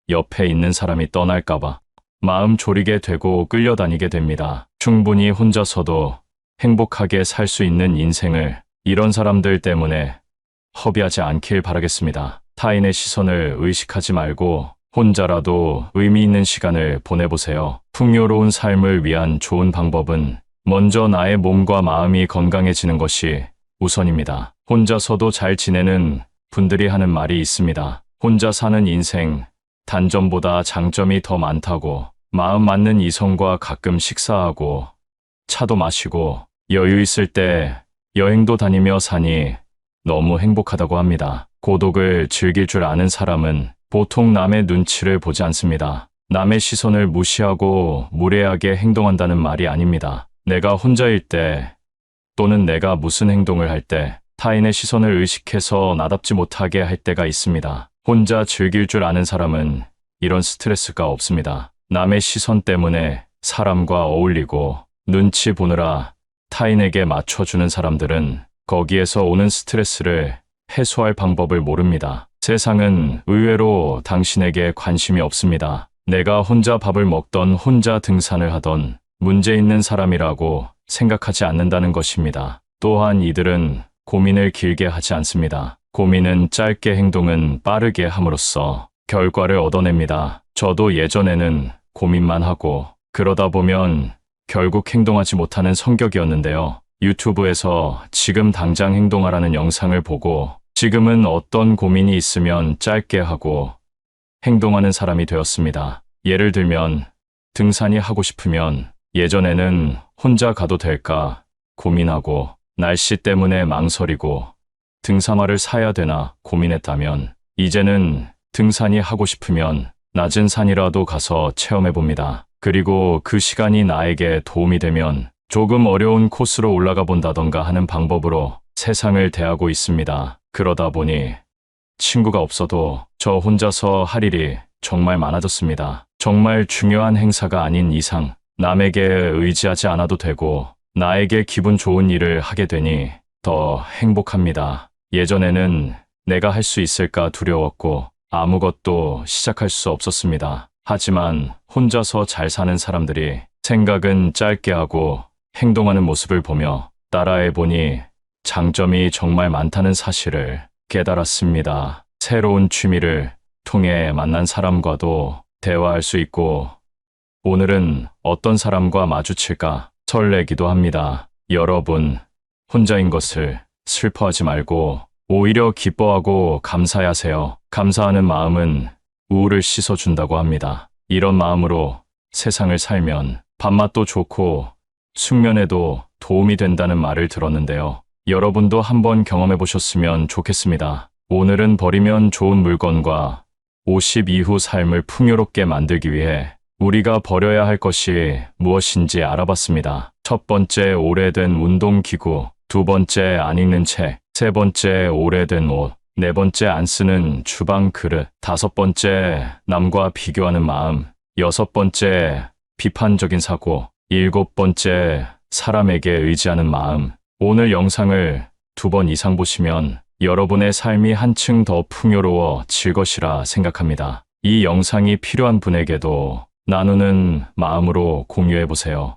옆에 있는 사람이 떠날까봐 마음 졸이게 되고 끌려다니게 됩니다. 충분히 혼자서도 행복하게 살 수 있는 인생을 이런 사람들 때문에 허비하지 않길 바라겠습니다. 타인의 시선을 의식하지 말고 혼자라도 의미 있는 시간을 보내보세요. 풍요로운 삶을 위한 좋은 방법은 먼저 나의 몸과 마음이 건강해지는 것이 우선입니다. 혼자서도 잘 지내는 분들이 하는 말이 있습니다. 혼자 사는 인생, 단점보다 장점이 더 많다고. 마음 맞는 이성과 가끔 식사하고 차도 마시고 여유 있을 때 여행도 다니며 사니 너무 행복하다고 합니다. 고독을 즐길 줄 아는 사람은 보통 남의 눈치를 보지 않습니다. 남의 시선을 무시하고 무례하게 행동한다는 말이 아닙니다. 내가 혼자일 때 또는 내가 무슨 행동을 할 때 타인의 시선을 의식해서 나답지 못하게 할 때가 있습니다. 혼자 즐길 줄 아는 사람은 이런 스트레스가 없습니다. 남의 시선 때문에 사람과 어울리고 눈치 보느라 타인에게 맞춰주는 사람들은 거기에서 오는 스트레스를 해소할 방법을 모릅니다. 세상은 의외로 당신에게 관심이 없습니다. 내가 혼자 밥을 먹던 혼자 등산을 하던 문제 있는 사람이라고 생각하지 않는다는 것입니다. 또한 이들은 고민을 길게 하지 않습니다. 고민은 짧게 행동은 빠르게 함으로써 결과를 얻어냅니다. 저도 예전에는 고민만 하고 그러다 보면 결국 행동하지 못하는 성격이었는데요. 유튜브에서 지금 당장 행동하라는 영상을 보고 지금은 어떤 고민이 있으면 짧게 하고 행동하는 사람이 되었습니다. 예를 들면 등산이 하고 싶으면 예전에는 혼자 가도 될까 고민하고 날씨 때문에 망설이고 등산화를 사야 되나 고민했다면 이제는 등산이 하고 싶으면 낮은 산이라도 가서 체험해 봅니다. 그리고 그 시간이 나에게 도움이 되면 조금 어려운 코스로 올라가 본다던가 하는 방법으로 세상을 대하고 있습니다. 그러다 보니 친구가 없어도 저 혼자서 할 일이 정말 많아졌습니다. 정말 중요한 행사가 아닌 이상 남에게 의지하지 않아도 되고 나에게 기분 좋은 일을 하게 되니 더 행복합니다. 예전에는 내가 할 수 있을까 두려웠고 아무것도 시작할 수 없었습니다. 하지만 혼자서 잘 사는 사람들이 생각은 짧게 하고 행동하는 모습을 보며 따라해 보니 장점이 정말 많다는 사실을 깨달았습니다. 새로운 취미를 통해 만난 사람과도 대화할 수 있고 오늘은 어떤 사람과 마주칠까 설레기도 합니다. 여러분, 혼자인 것을 슬퍼하지 말고 오히려 기뻐하고 감사하세요. 감사하는 마음은 우울을 씻어준다고 합니다. 이런 마음으로 세상을 살면 밥맛도 좋고 숙면에도 도움이 된다는 말을 들었는데요. 여러분도 한번 경험해 보셨으면 좋겠습니다. 오늘은 버리면 좋은 물건과 50 이후 삶을 풍요롭게 만들기 위해 우리가 버려야 할 것이 무엇인지 알아봤습니다. 첫 번째, 오래된 운동기구. 두 번째, 안 읽는 책. 세 번째, 오래된 옷. 네 번째, 안 쓰는 주방 그릇. 다섯 번째, 남과 비교하는 마음. 여섯 번째, 비판적인 사고. 일곱 번째, 사람에게 의지하는 마음. 오늘 영상을 2번 이상 보시면 여러분의 삶이 한층 더 풍요로워질 것이라 생각합니다. 이 영상이 필요한 분에게도 나누는 마음으로 공유해 보세요.